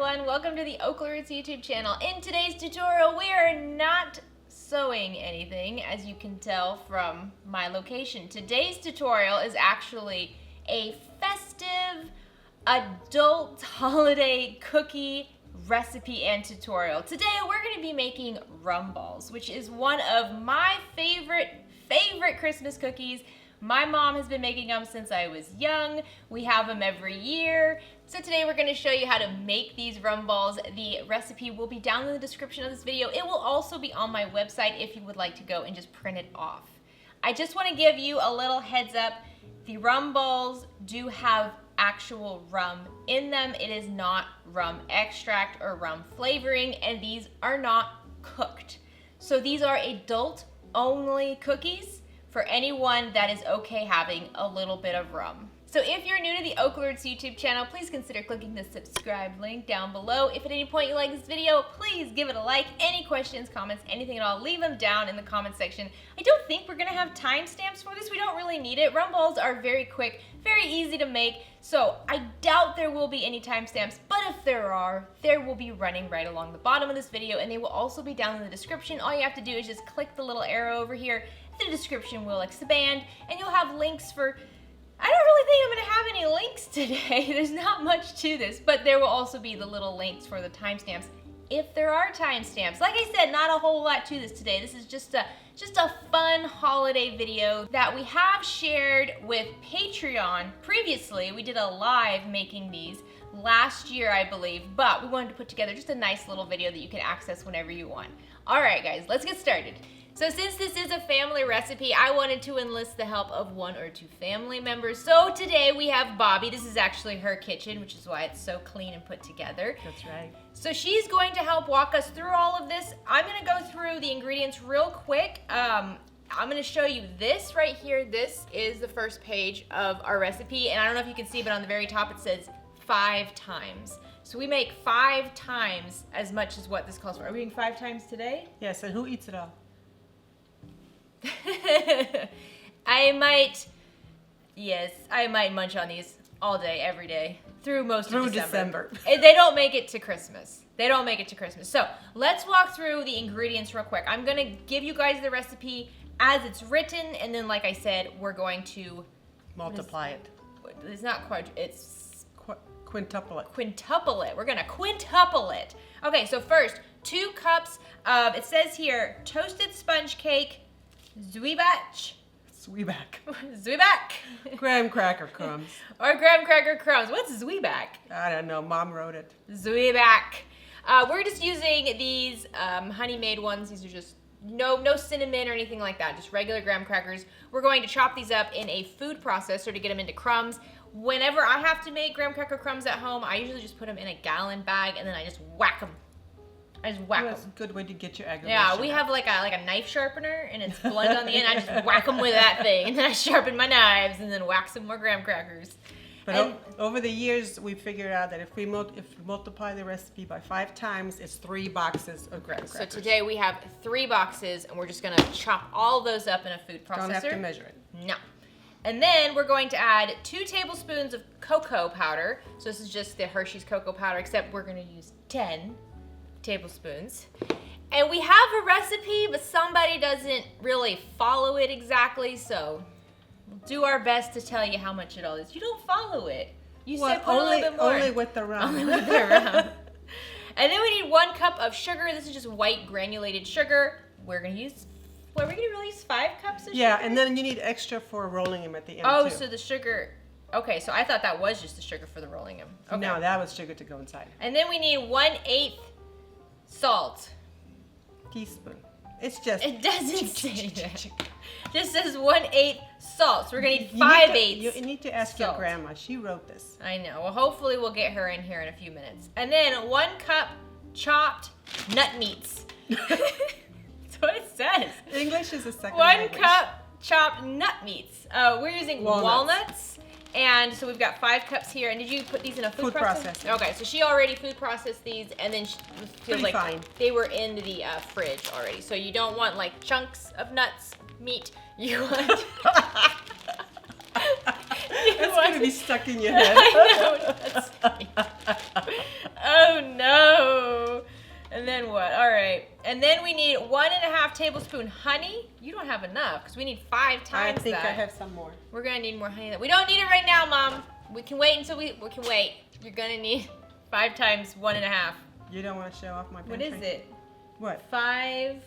everyone, welcome to the OklaRoots YouTube channel. In today's tutorial, we are not sewing anything, as you can tell from my location. Today's tutorial is actually a festive adult holiday cookie recipe and tutorial. Today we're going to be making rum balls, which is one of my favorite Christmas cookies. My mom has been making them since I was young. We have them every year. So today we're going to show you how to make these rum balls. The recipe will be down in the description of this video. It will also be on my website if you would like to go and just print it off. I just want to give you a little heads up. The rum balls do have actual rum in them. It is not rum extract or rum flavoring, and these are not cooked. So these are adult only cookies for anyone that is okay having a little bit of rum. So if you're new to the OklaRoots YouTube channel, please consider clicking the subscribe link down below. If at any point you like this video, please give it a like. Any questions, comments, anything at all, leave them down in the comment section. I don't think we're gonna have timestamps for this. We don't really need it. Rum balls are very quick, very easy to make, so I doubt there will be any timestamps, but if there are, there will be running right along the bottom of this video, and they will also be down in the description. All you have to do is just click the little arrow over here. The description will expand, and you'll have links for, I don't really think I'm gonna have any links today. There's not much to this, but there will also be the little links for the timestamps if there are timestamps. Like I said, not a whole lot to this today. This is just a fun holiday video that we have shared with Patreon previously. We did a live making these last year, I believe, but we wanted to put together just a nice little video that you can access whenever you want. All right, guys, let's get started. So since this is a family recipe, I wanted to enlist the help of one or two family members. So today we have Bobby. This is actually her kitchen, which is why it's so clean and put together. That's right. So she's going to help walk us through all of this. I'm gonna go through the ingredients real quick. I'm gonna show you this right here. This is the first page of our recipe, and I don't know if you can see, but on the very top it says 5 times. So we make 5 times as much as what this calls for. Are we doing 5 times today? Yes, and who eats it all? I might munch on these all day, every day, through December. They don't make it to Christmas. So let's walk through the ingredients real quick. I'm gonna give you guys the recipe as it's written, and then like I said, we're going to multiply it. It's not quite, it's quintuple it. Quintuple it. We're gonna quintuple it. Okay, so first, 2 cups of, it says here, toasted sponge cake, Zwieback. Graham cracker crumbs. Or graham cracker crumbs. What's Zwieback? I don't know. Mom wrote it. Zwieback. We're just using these honey-made ones. These are just no cinnamon or anything like that. Just regular graham crackers. We're going to chop these up in a food processor to get them into crumbs. Whenever I have to make graham cracker crumbs at home, I usually just put them in a gallon bag and then I just whack them. That's a good way to get your aggravation. Yeah, we have like a knife sharpener, and it's blunt on the end. I just whack them with that thing, and then I sharpen my knives, and then whack some more graham crackers. But over the years, we figured out that if we multiply the recipe by 5 times, it's 3 boxes of graham crackers. So today we have 3 boxes, and we're just gonna chop all those up in a food processor. Don't have to measure it. No. And then we're going to add 2 tablespoons of cocoa powder. So this is just the Hershey's cocoa powder, except we're gonna use 10 tablespoons. And we have a recipe, but somebody doesn't really follow it exactly, so we'll do our best to tell you how much it all is. You don't follow it. You said put a little bit more. Only with the rum. Only with the rum. And then we need 1 cup of sugar. This is just white granulated sugar. We're gonna use, what, we're gonna really use 5 cups of sugar? Yeah, and then you need extra for rolling them at the end too. So the sugar, okay, so I thought that was just the sugar for the rolling them. Okay. No, that was sugar to go inside. And then we need 1/8 salt. Teaspoon. It doesn't say that. Just says 1/8 salt. So we're gonna need 5/8. You need to ask your grandma. She wrote this. I know. Well, hopefully we'll get her in here in a few minutes. And then 1 cup chopped nut meats. That's what it says. English is a second 1 language. cup chopped nut meats. We're using walnuts. And so we've got 5 cups here. And did you put these in a food processor? Okay, so she already food processed these, and then she feels like fine. They were in the fridge already. So you don't want like chunks of nuts, meat. You want That's gonna be stuck in your head. I know, that's funny. Oh no. And then what? All right. And then we need 1.5 tablespoons honey. You don't have enough because we need 5 times I think that. I have some more. We're gonna need more honey. We don't need it right now, Mom. We can wait until we can wait. You're gonna need 5 times 1.5. You don't want to show off my What pantry? is it? What? 5.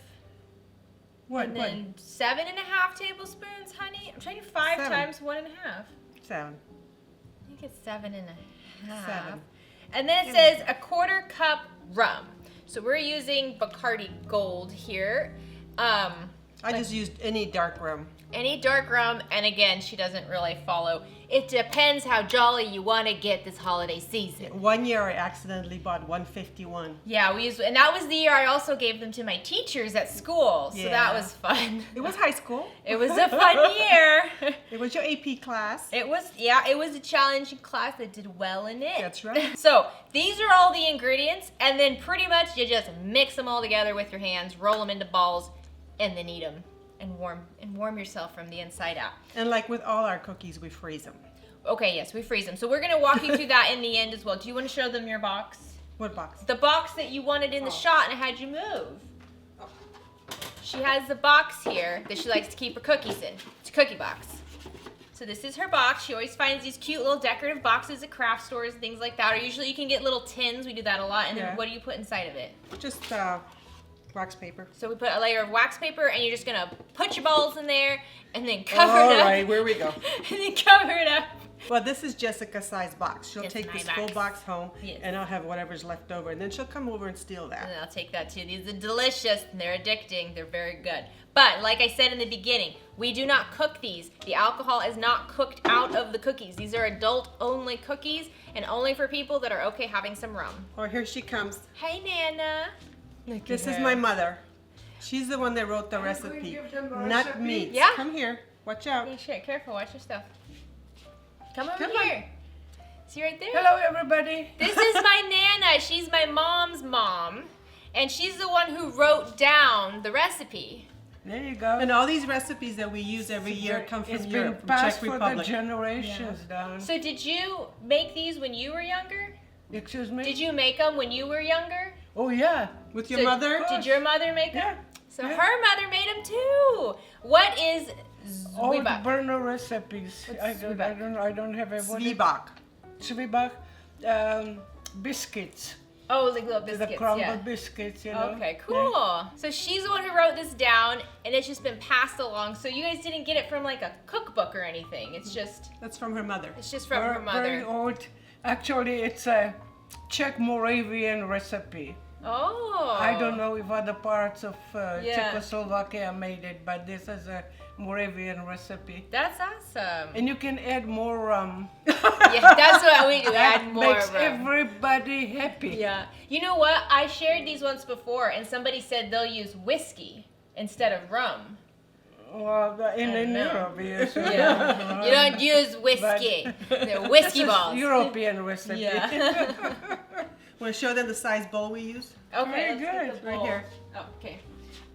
What? And What? then 7.5 tablespoons honey. I'm trying to 5 7. times 1.5. 7. I think it's 7.5. 7. And then it says 1/4 cup rum. So we're using Bacardi Gold here. I just used any dark rum. Any dark rum, and again, she doesn't really follow. It depends how jolly you want to get this holiday season. One year I accidentally bought 151. Yeah, we used, and that was the year I also gave them to my teachers at school. So that Yeah. was fun. It was high school. It was a fun year. It was your AP class. It was a challenging class. I did well in it. That's right. So these are all the ingredients, and then pretty much you just mix them all together with your hands, roll them into balls, and then eat them. And warm yourself from the inside out. And like with all our cookies, we freeze them. Okay, yes, we freeze them. So we're gonna walk you through that in the end as well. Do you want to show them your box? What box? The box that you wanted in the shot and I had you move. Oh. She has the box here that she likes to keep her cookies in. It's a cookie box. So this is her box. She always finds these cute little decorative boxes at craft stores and things like that. Or usually you can get little tins. We do that a lot. And Yeah. then what do you put inside of it? Just wax paper. So we put a layer of wax paper and you're just gonna put your balls in there and then cover it up. All right, where we go. And then cover it up. Well, this is Jessica's size box. She'll Yes, take my this box. full box home, Yes. and I'll have whatever's left over, and then she'll come over and steal And that. then I'll take that too. These are delicious and they're addicting. They're very good. But like I said in the beginning, we do not cook these. The alcohol is not cooked out of the cookies. These are adult only cookies and only for people that are okay having some rum. Oh, here she comes. Hey, Nana. This is my mother. She's the one that wrote the going to recipe. give them the Nut recipe? meats. Yeah. Come here. Watch out. Hey, shit, careful. Watch your stuff. Come over Come on. here. See right there? Hello, everybody. This is my Nana. She's my mom's mom. And she's the one who wrote down the recipe. There you go. And all these recipes that we use every year come from It's Europe, been from passed Czech for Republic. the generations down. So did you make these when you were younger? Excuse me? Did you make them when you were younger? Oh, yeah. With your So mother? Did your mother make them? Yeah. So yeah. her mother made them too. What is Old zwieback? burner recipes. I don't have a what is- Zwieback. Zwieback. Biscuits. Oh, like little biscuits. The crumble yeah. biscuits, you know. Okay, cool. So she's the one who wrote this down, and it's just been passed along. So you guys didn't get it from like a cookbook or anything. It's just That's from her mother. from her Very mother. old. Actually, it's a Czech Moravian recipe. Oh. I don't know if other parts of Yeah. Czechoslovakia made it, but this is a Moravian recipe. That's awesome. And you can add more rum. Yeah, that's what we do. Add more Makes rum. everybody happy. Yeah. You know what? I shared these once before, and somebody said they'll use whiskey instead of rum. Well, in know. Europe, yes. Yeah. You don't use whiskey. They're whiskey This is balls. European recipe. Yeah. Want to show them the size bowl we use? Okay. Very let's get good. the Right bowl. here. Oh, okay.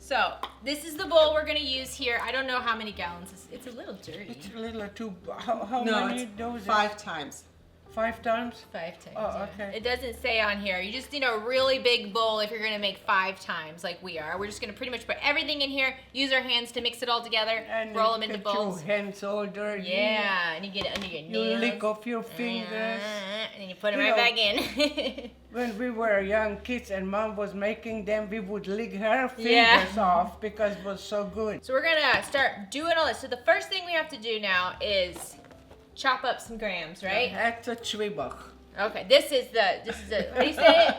So this is the bowl we're gonna use here. I don't know how many gallons. It's a little dirty. It's a little too. How No, many it's doses? 5 times. 5 times? 5 times. Oh, yeah. okay. It doesn't say on here. You just need a really big bowl if you're gonna make 5 times like we are. We're just gonna pretty much put everything in here. Use our hands to mix it all together. And roll you them into get your bowls. hands all dirty. Yeah, and you get it under your You nails. lick off your fingers. And then you put them You right know, back in. When we were young kids and mom was making them, we would lick her fingers Yeah. off because it was so good. So we're gonna start doing all this. So the first thing we have to do now is chop up some grams, right? That's a zwieback. Okay, this is the, how do you say it?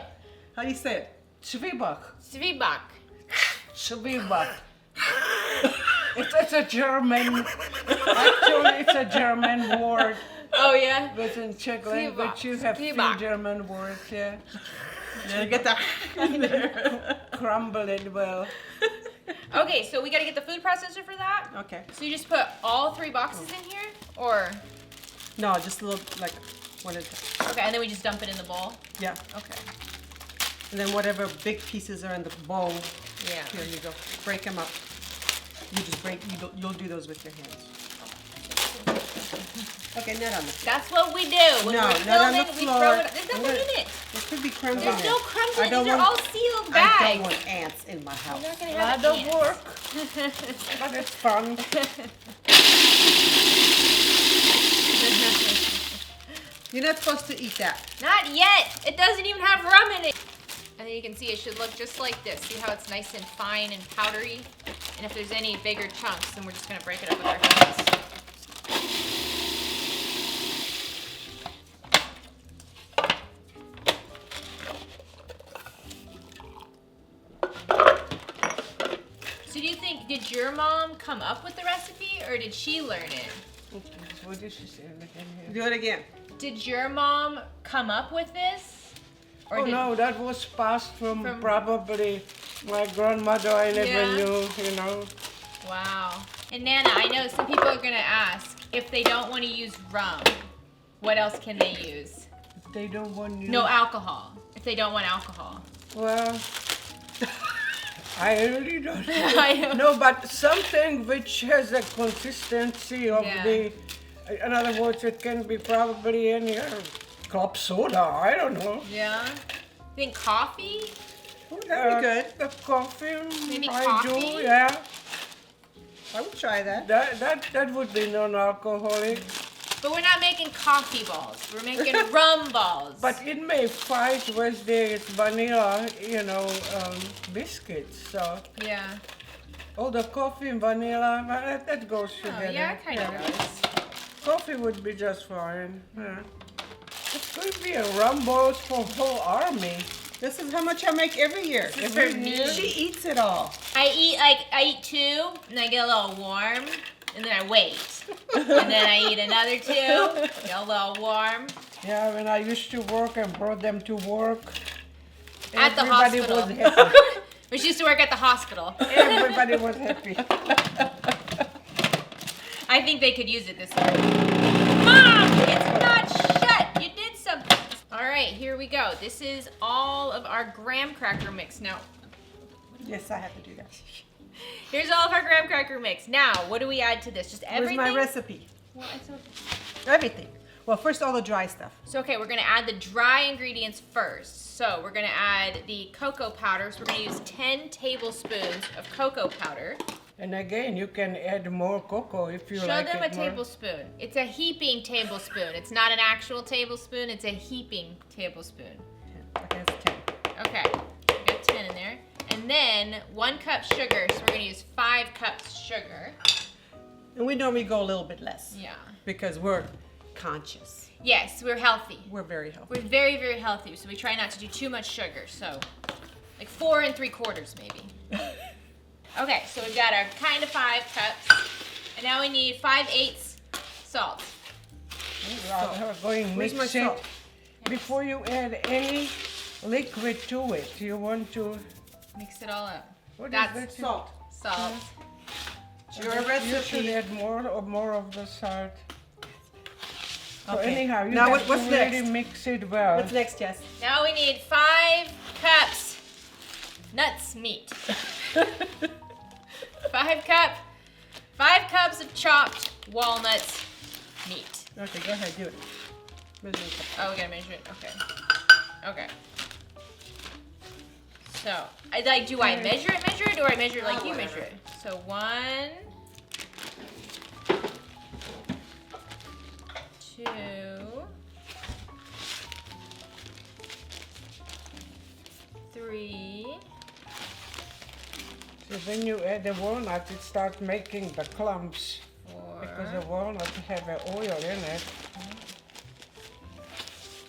How do you say it? Zwieback. Zwieback. Zwieback. It's a German. Actually, it's a German word. Oh yeah? But in Czech Zwieback. language, you have few Zwieback. German words. Yeah. Yeah, get that in there. Crumble it well. Okay, so we gotta get the food processor for that? Okay. So you just put all 3 boxes in here? Or, No, just a little, like, one at a time. okay, and then we just dump it in the bowl? Yeah. Okay. And then whatever big pieces are in the bowl, Yeah. here you go. Break them up. You just break, you'll do those with your hands. Okay, not on the floor. That's what we do. When No, we're not on filming, the we floor. throw it. There's I'm nothing gonna- in it. There could be crumbs in There's there. no crumbs in I it. don't These are want- all sealed I bags. don't want ants in my We're house. not gonna A have lot of ants. work, but it's fun. You're not supposed to eat that. Not yet. It doesn't even have rum in it. And then you can see it should look just like this. See how it's nice and fine and powdery? And if there's any bigger chunks, then we're just gonna break it up with our hands. So do you think, did your mom come up with the recipe or did she learn it? What did she say? Look in here. Do it again. Did your mom come up with this? Or Oh did, no, that was passed from From- probably my grandmother. I never Yeah. knew, you know. Wow. And Nana, I know some people are gonna ask if they don't want to use rum, what else can they use? They don't want you. No alcohol. If they don't want alcohol. Well, I really don't know. I know. No, but something which has a consistency of Yeah. the. In other words, it can be probably any club soda. I don't know. Yeah. Think coffee? That'd be good. The coffee. Maybe I coffee? do. Yeah. I would try that. That would be non-alcoholic. But we're not making coffee balls. We're making rum balls. But it may fight with the vanilla, you know, biscuits. So yeah. all the coffee and vanilla, well, that goes Oh, together. yeah, it kind of goes. Coffee would be just fine. Yeah. It could be a rum balls for whole army. This is how much I make every year. This is for me. She eats it all. I eat two, and I get a little warm, and then I wait. And then I eat another two, get a little warm. Yeah, when I used to work and brought them to work, At the everybody hospital. was happy. We used to work at the hospital. Everybody was happy. I think they could use it this year. Mom, it's not shut. You did something. All right, here we go. This is all of our graham cracker mix. Now, Yes, I have to do that. here's all of our graham cracker mix. Now, what do we add to this? Just everything? Where's my recipe? Well, it's okay. Everything. Well, first all the dry stuff. So, okay, we're gonna add the dry ingredients first. So, we're gonna add the cocoa powder. So, we're gonna use 10 tablespoons of cocoa powder. And again, you can add more cocoa if you Show like them it a more. tablespoon. It's a heaping tablespoon. It's not an actual tablespoon, it's a heaping tablespoon. Okay, that's 10. Okay, we got 10 in there. And then 1 cup sugar. So, we're gonna use 5 cups sugar. And we normally go a little bit less Yeah. because we're conscious. Yes, we're healthy. We're very healthy. We're very, very healthy, so we try not to do too much sugar. So, like 4 3/4 maybe. Okay, so we've got our kind of 5 cups, and now we need 5/8 salt. We're going Where's my mix it. salt? Before you add any liquid to it, you want to. Mix it all up. What is That's that? Salt. salt. It's your You should recipe. add more of the salt. So Okay. anyhow, you Now have what's to really next? mix it well. What's next, Jess? Now we need 5 cups nuts meat. 5 cups of chopped walnuts meat. Okay, go ahead, do it. Measuring cup. Oh, we gotta measure it. Okay. Okay. So, do I measure it, or I measure it like you measure it? So 1, 2, 3. So when you add the walnut, it starts making the clumps because the 4, walnut have an oil in it.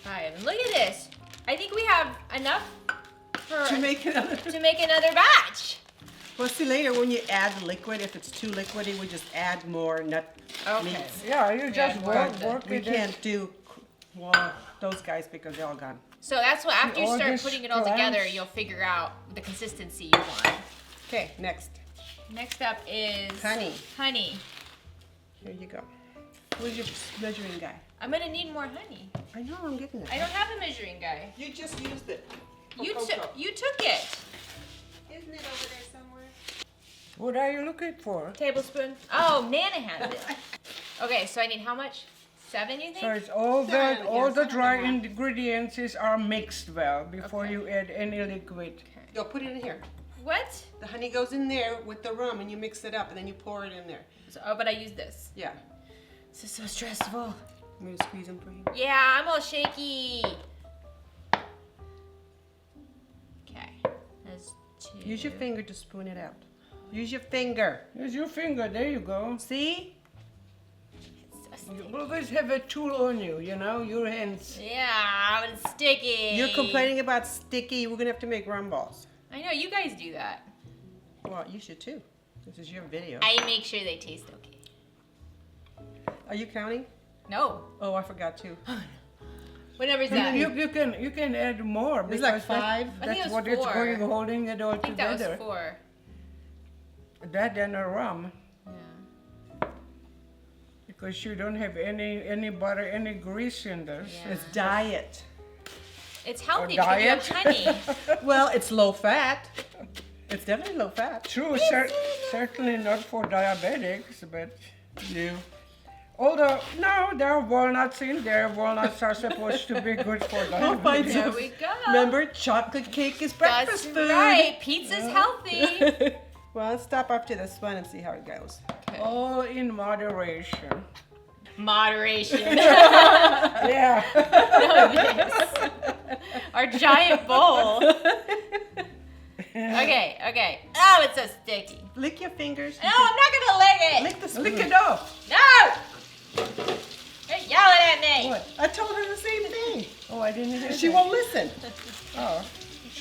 5. Look at this. I think we have enough for To make another. to make another batch. Well, see later when you add the liquid, if it's too liquidy, we just add more nut Okay. meats. Yeah, you just add work, more. work We it. can't do well, those guys because they're all gone. So that's what after you all start this putting it all together, clams. you'll figure out the consistency you want. Okay, next. Next up is Honey. Honey. Here you go. Where's your measuring guy? I'm gonna need more honey. I know, I'm getting it. I don't have a measuring guy. You just used it. You cocoa. took it. Isn't it over there somewhere? What are you looking for? Tablespoon. Oh, Nana has it. Okay, so I need how much? 7, you think? So it's all Seven, all yes, the 7 dry and a half. ingredients are mixed well before Okay. you add any liquid. Yo, put it in here. What? The honey goes in there with the rum, and you mix it up, and then you pour it in there. So, oh, but I use this. Yeah. This is so stressful. I'm gonna squeeze them for you. Yeah, I'm all shaky. Okay, that's 2. Use your finger to spoon it out. Use your finger. Use your finger. There you go. See? It's so You sticky. always have a tool on you. You know, your hands. Yeah, but it's sticky. You're complaining about sticky. We're gonna have to make rum balls. I know, you guys do that. Well, you should too. This is your video. I make sure they taste okay. Are you counting? No. Oh, I forgot too. What number is that? You can add more It's like because that- 5. I think it that's was what it's 4. going holding it all I think that together. was 4. That and a rum. Yeah. Because you don't have any butter, any grease in this. Yeah. It's diet. It's healthy because you have honey. Well, it's low fat. It's definitely low fat. True, certainly not for diabetics, but you. Although, no, there are walnuts in there. Walnuts are supposed to be good for We'll find diabetes. There some. we go. Remember, chocolate cake is breakfast That's food. right. Pizza's healthy. Well, let's stop after this one and see how it goes. All in moderation. Moderation. Yeah. Yes. Our giant bowl. Okay. Oh, it's so sticky. Lick your fingers. No, I'm not gonna lick it. Lick the lick it off. No! You're yelling at me. What? I told her the same thing. Oh, I didn't hear She that. won't listen. Oh,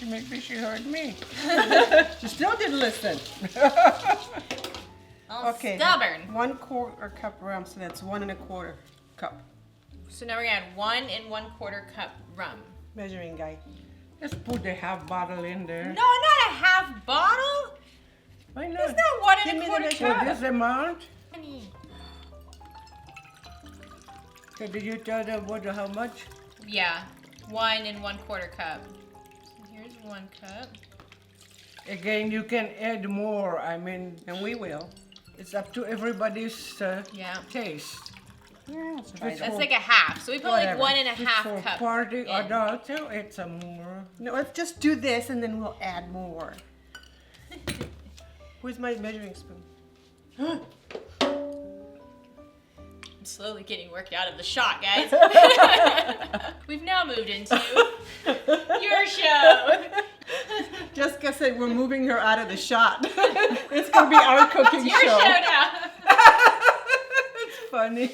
maybe she heard me. She still didn't listen. Oh, Okay. stubborn. 1/4 cup rum, so that's 1 1/4 cup. So now we're gonna add 1 1/4 cup rum. Measuring guy. Just put the half bottle in there. No, not a half bottle. Why It's not? not 1 Give me the 1/4 measurement. For cup. this amount? Honey. So did you tell them how much? Yeah, 1 1/4 cup. So here's 1 cup. Again, you can add more. I mean, And we will. it's up to everybody's Yeah. taste. Yeah, It's That's for- like a half. So we put like Whatever. 1 it's 1/2 for cup. party in. adults, so it's a more. No, let's just do this and then we'll add more. Where's my measuring spoon? I'm slowly getting worked out of the shot, guys. We've now moved into your show. Jessica said we're moving her out of the shot. It's gonna be our cooking Your show now. It's funny.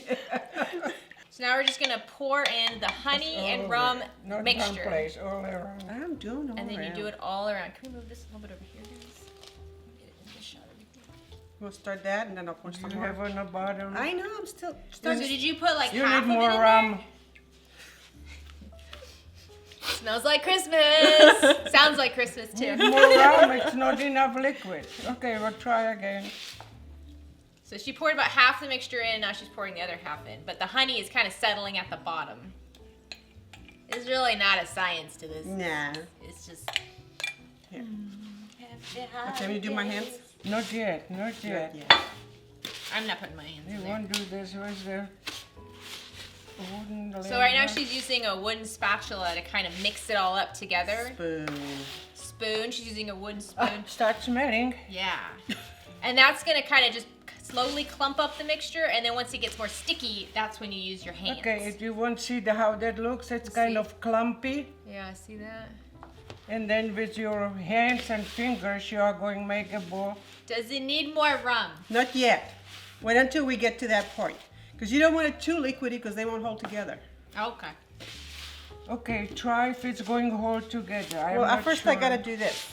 So now we're just gonna pour in the honey and All rum over. Not mixture. one place, all around. I'm doing all And then you around. do it all around. Can we move this a little bit over here, guys? Get it in the shot over here. We'll start that and then I'll pour some You more. have on the bottom. I know, I'm still. So did you put like You half need of more it in rum. there? Smells like Christmas. Sounds like Christmas too. More rum. It's not enough liquid. Okay, we'll try again. So she poured about half the mixture in, now she's pouring the other half in. But the honey is kind of settling at the bottom. There's really not a science to this. Nah. It's just. Here. Okay, me do my hands? Not yet, not yet. Yeah. I'm not putting my hands You in there. won't do this. Where's the wooden So right now ladle? she's using a wooden spatula to kind of mix it all up together. Spoon. Spoon, she's using a wooden Ah, spoon. start smelling. Yeah. And that's gonna kind of just slowly clump up the mixture, and then once it gets more sticky, that's when you use your hands. Okay, if you want to see how that looks, it's kind see. of clumpy. Yeah, see that? And then with your hands and fingers, you are going to make a ball. Does it need more rum? Not yet. Wait until we get to that point. Because you don't want it too liquidy because they won't hold together. Okay. Okay, try if it's going to hold together. I'm Well, not at first sure. I gotta do this.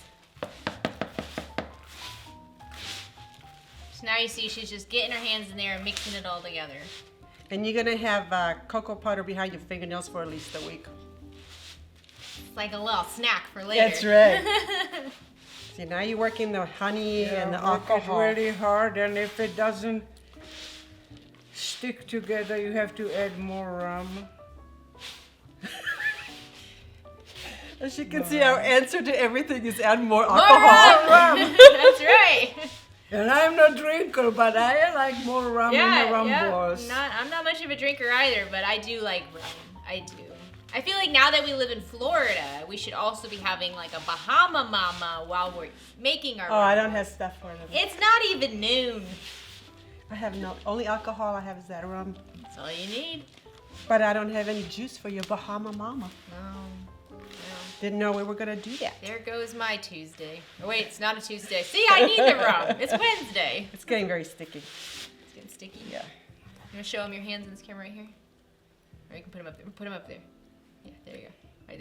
So now you see she's just getting her hands in there and mixing it all together. And you're gonna have cocoa powder behind your fingernails for at least a week. It's like a little snack for later. That's right. See, now you're working the honey Yeah, and the work it alcohol. really hard, and if it doesn't stick together, you have to add more rum. As you can see, our answer to everything is add more More alcohol. rum! That's right. And I'm no drinker, but I like more rum in the rum balls. I'm not much of a drinker either, but I do like rum. I do. I feel like now that we live in Florida, we should also be having like a Bahama Mama while we're making our Oh, rum. I don't have stuff for them. It's not even noon. I have only alcohol I have is that rum. That's all you need. But I don't have any juice for your Bahama Mama. No. Didn't know we were gonna do that. There goes my Tuesday. Oh wait, it's not a Tuesday. See, I need the rum. It's Wednesday. It's getting very sticky. It's getting sticky. Yeah. You wanna show them your hands in this camera right here? Or you can put them up there. Put them up there. Yeah, there you go. Right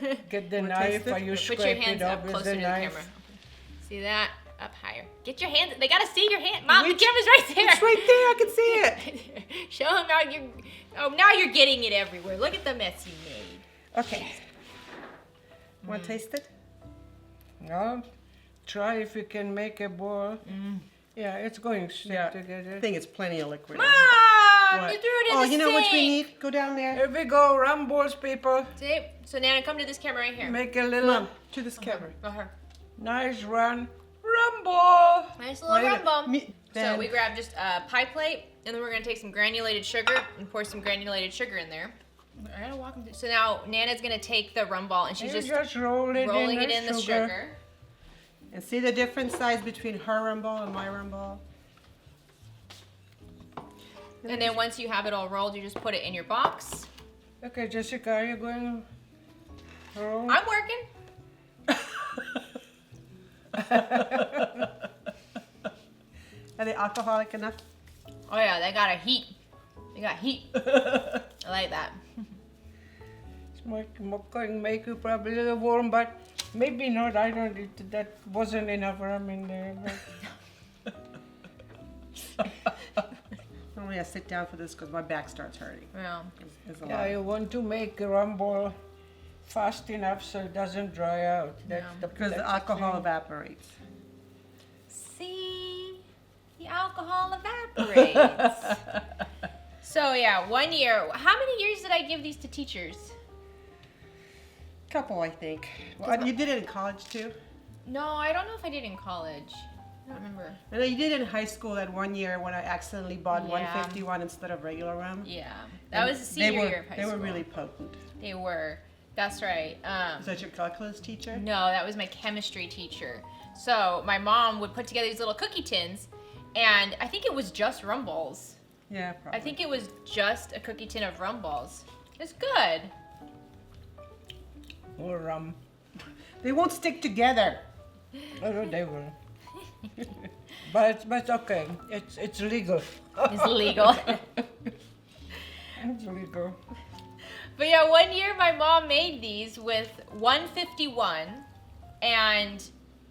there. Get the Wanna knife taste it? or you Put your scrape hands it up up with closer the to the knife. camera. See that? Up higher. Get your hands. They gotta see your hand. Mom, Which- the camera's right there. It's right there. I can see it. Show them how you're. Oh, now you're getting it everywhere. Look at the mess you made. Okay. Want to taste it? No, try if you can make a ball. Yeah, it's going to stick I together. think it's plenty of liquid. Mom, What? you threw it in Oh, the you know what we sink. need? Go down there. Here we go, rum balls, people. See? So Nana, come to this camera right here. Make a little Mom, to this camera. Go her. nice rum ball. Nice little Wait a rum minute. ball. Me- So then- we grab just a pie plate, and then we're gonna take some granulated sugar and pour some granulated sugar in there. I gotta walk them through. So now Nana's gonna take the rum ball and she's You just roll it rolling in it in the sugar. And see the different size between her rum ball and my rum ball? And then once you have it all rolled, you just put it in your box. Okay, Jessica, are you going to roll? I'm working. Are they alcoholic enough? Oh yeah, they got a heat. They got heat. I like that. It's going to make you probably a little warm, but maybe not. I don't. That wasn't enough rum in there. But Normally I sit down for this because my back starts hurting. Well, It's a yeah, lot. you want to make a rum ball fast enough so it doesn't dry out. That's Yeah. the Because the that's alcohol thing. evaporates. see, the alcohol evaporates. So yeah, 1 year. How many years did I give these to teachers? Couple, I think. Well, you did it in college too? No, I don't know if I did in college. I don't remember. I know you did it in high school that 1 year when I accidentally bought Yeah. 151 instead of regular rum. Yeah, that And was the senior year of high They school. were really potent. They were. That's right. Is that your calculus teacher? No, that was my chemistry teacher. So my mom would put together these little cookie tins, and I think it was just rum balls. Yeah, probably. I think it was just a cookie tin of rum balls. It's good. More rum. They won't stick together. Oh, they will. but okay. It's legal. It's legal. It's legal. But yeah, 1 year my mom made these with 151, and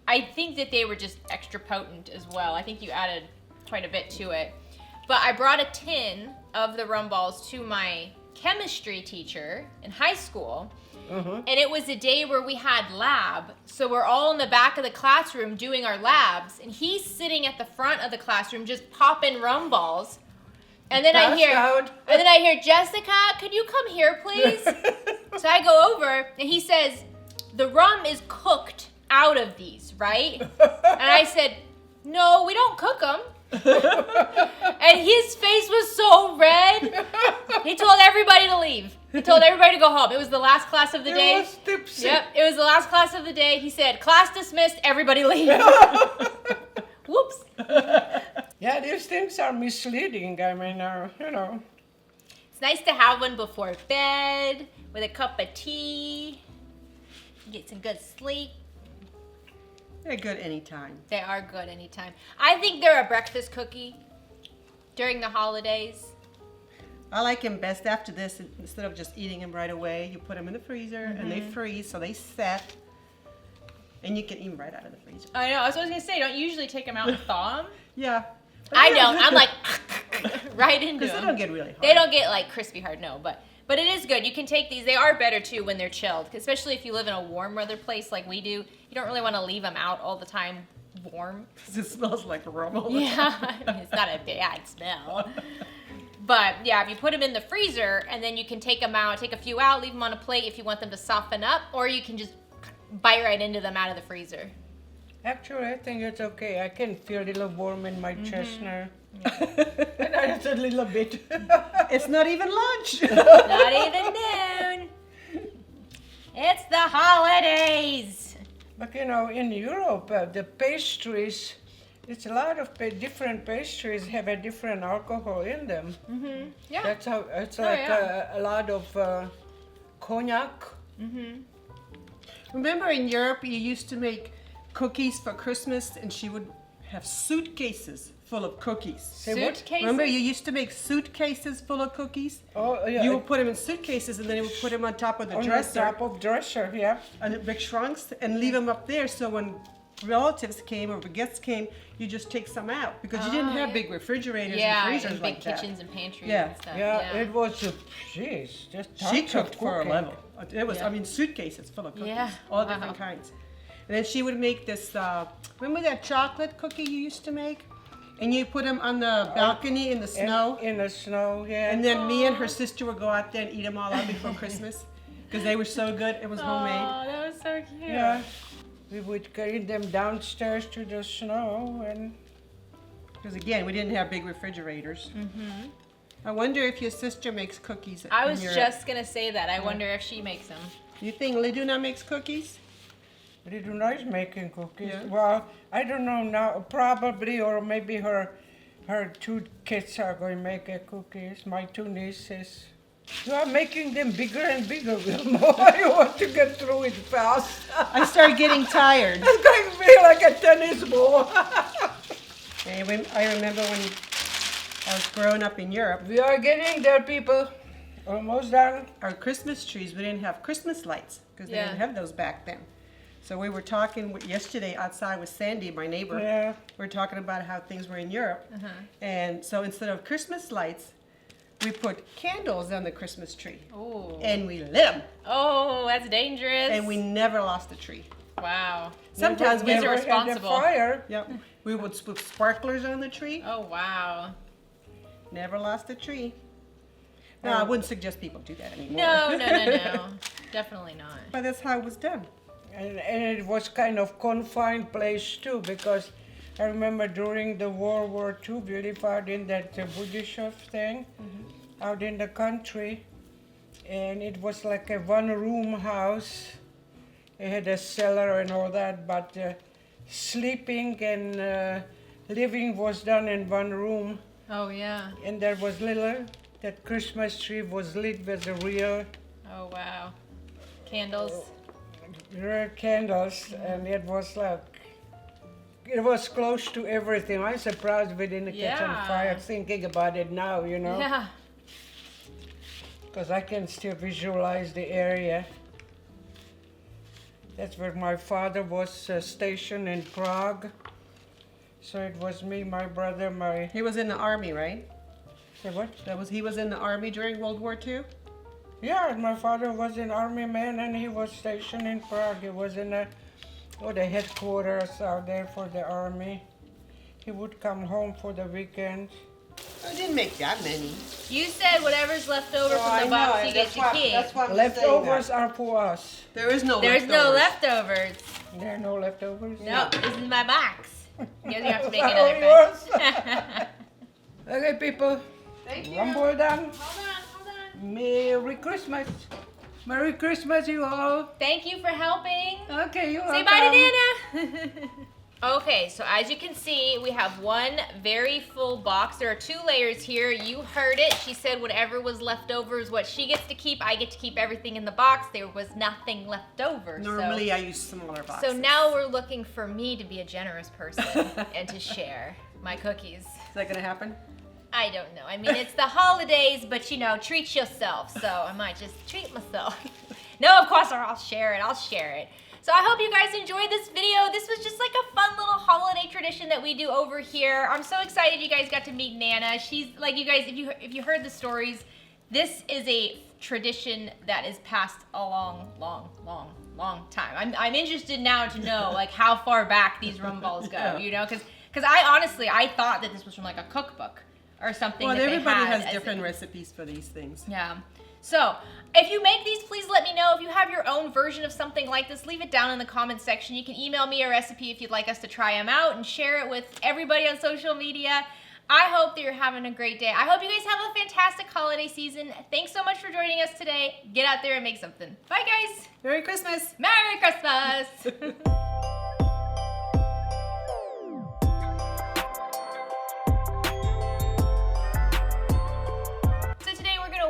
I think that they were just extra potent as well. I think you added quite a bit to it. But I brought a tin of the rum balls to my chemistry teacher in high school, and it was a day where we had lab, so we're all in the back of the classroom doing our labs, and he's sitting at the front of the classroom just popping rum balls. And then Passed out. I hear, Jessica, could you come here, please? So I go over, and he says, the rum is cooked out of these, right? And I said, no, we don't cook them. And his face was so red. He told everybody to leave. He told everybody to go home. It was the last class of the day. It was tipsy. Yep, it was the last class of the day. He said, class dismissed, everybody leave. Whoops. Yeah, these things are misleading. I mean, you know. It's nice to have one before bed with a cup of tea. Get some good sleep. They're good anytime. They are good anytime. I think they're a breakfast cookie during the holidays. I like them best after this. Instead of just eating them right away, you put them in the freezer and they freeze, so they set. And you can eat them right out of the freezer. I know. I was going to say, don't you usually take them out and thaw them? Yeah. I don't. I'm like right into Because they them. don't get really hard. They don't get like crispy hard, no. But it is good. You can take these. They are better too when they're chilled, especially if you live in a warm weather place like we do. You don't really want to leave them out all the time warm. It smells like rum all the time. Yeah, I mean, it's not a bad smell. But yeah, if you put them in the freezer and then you can take them out, take a few out, leave them on a plate if you want them to soften up, or you can just bite right into them out of the freezer. Actually, I think it's okay. I can feel a little warm in my chest now. And I just a little bit. It's not even lunch. Not even noon. It's the holidays. But you know, in Europe, the pastries, it's a lot of different pastries have a different alcohol in them. Yeah. That's how it's Oh, like yeah. a lot of cognac. Remember in Europe, you used to make cookies for Christmas, and she would have suitcases full of cookies. Say what? Suitcases? Remember, you used to make suitcases full of cookies? Oh yeah. You would put them in suitcases, and then you would put them on top of the on dresser, the top of dresser, yeah. and the big trunks, and leave them up there. So when relatives came or guests came, you just take some out because you didn't have yeah. big refrigerators Yeah, and freezers and big like that. kitchens and pantries Yeah. and stuff. Yeah, it was, jeez, just She tons of cooked for a cooking. level. It was, Yeah. I mean, suitcases full of cookies, Yeah, all wow. different kinds. And then she would make this. Remember that chocolate cookie you used to make? And you put them on the balcony in the snow. In the snow, yeah. And then me and her sister would go out there and eat them all out before Christmas because they were so good. It was homemade. Oh, that was so cute. yeah, we would carry them downstairs to the snow and. Because again, we didn't have big refrigerators. I wonder if your sister makes cookies. I in was Europe. just gonna say that. I wonder if she makes them. You think Liduna makes cookies? They do nice making cookies. Yeah. Well, I don't know now. Probably, or maybe her two kids are going to make cookies. My two nieces. You are making them bigger and bigger, Wilma. I want to get through it fast. I started getting tired. It's going to be like a tennis ball. I remember when I was growing up in Europe, We are getting there, people. Almost done. our Christmas trees, we didn't have Christmas lights because they Yeah. didn't have those back then. So we were talking yesterday outside with Sandy, my neighbor. Yeah. We were talking about how things were in Europe. And so instead of Christmas lights, we put candles on the Christmas tree. Oh. And we lit them. Oh, that's dangerous. And we never lost a tree. Wow. Sometimes we These are Never had a responsible. fire. Yep. We would put sparklers on the tree. Oh wow. Never lost a tree. No, I wouldn't suggest people do that anymore. No. Definitely not. But that's how it was done. And it was kind of confined place too, because I remember during the World War II, we lived out in that Budishov thing, out in the country, and it was like a one-room house. It had a cellar and all that, but sleeping and living was done in one room, Oh yeah. and there was that Christmas tree was lit with the real Oh wow. Candles. candles, and it was close to everything. I'm surprised we didn't catch on Yeah. fire thinking about it now, you know, Yeah. because I can still visualize the area. That's where my father was stationed in Prague. So it was me, my brother, He was in the army, right? say what? He was in the army during World War II? Yeah, my father was an army man and he was stationed in Prague. He was in the headquarters out there for the army. He would come home for the weekend. I didn't make that many. You said whatever's left over Oh, from the box you get to keep. That's why I'm Leftovers are for us. There is no There's no leftovers. leftovers. There are no leftovers? No, this is my box. You guys have to make Is that another all batch. Okay, people. Thank you. Rumble done. Hold on. Merry Christmas. Merry Christmas, you all. Thank you for helping. Okay, you're Say bye to Nana. Okay, so as you can see, we have one very full box. There are 2 layers here. You heard it. She said whatever was left over is what she gets to keep. I get to keep everything in the box. There was nothing left over. Normally I use smaller boxes. So now we're looking for me to be a generous person and to share my cookies. Is that going to happen? I don't know. I mean, it's the holidays, but you know, treat yourself. So I might just treat myself. No, of course, or I'll share it. So I hope you guys enjoyed this video. This was just like a fun little holiday tradition that we do over here. I'm so excited you guys got to meet Nana. She's like, you guys, if you heard the stories, this is a tradition that is passed a long time. I'm interested now to know like how far back these rum balls go, Yeah. you know, because I thought that this was from like a cookbook or something. Well, that everybody they had has as different recipes for these things. yeah. So, if you make these, please let me know. If you have your own version of something like this, leave it down in the comments section. You can email me a recipe if you'd like us to try them out and share it with everybody on social media. I hope that you're having a great day. I hope you guys have a fantastic holiday season. Thanks so much for joining us today. Get out there and make something. Bye, guys. Merry Christmas. Merry Christmas.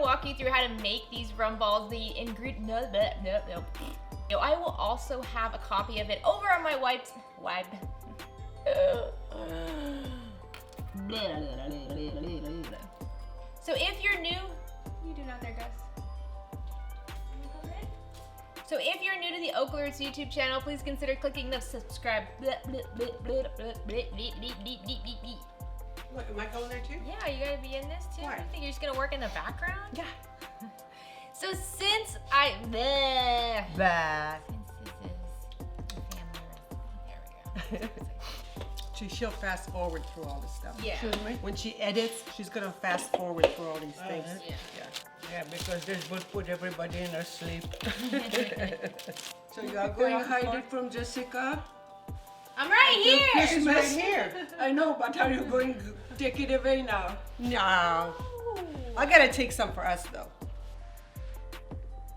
Walk you through how to make these rum balls. The ingredient. No. I will also have a copy of it over on my web. So if you're new, what are you doing out there, Gus? So if you're new to the OklaRoots YouTube channel, please consider clicking the subscribe. What, am I going there too? Yeah, you gotta be in this too. Why? You think you're just gonna work in the background? Yeah. So since I since this is a family recipe, there we go. She'll fast forward through all this stuff. Yeah. When she edits, she's gonna fast forward through all these things. Yeah, because this would put everybody in a sleep. So you are Pick going that to up hide more. it from Jessica? I'm right here. Christmas. It's right here. I know, but are you going to take it away now? No. I gotta take some for us though.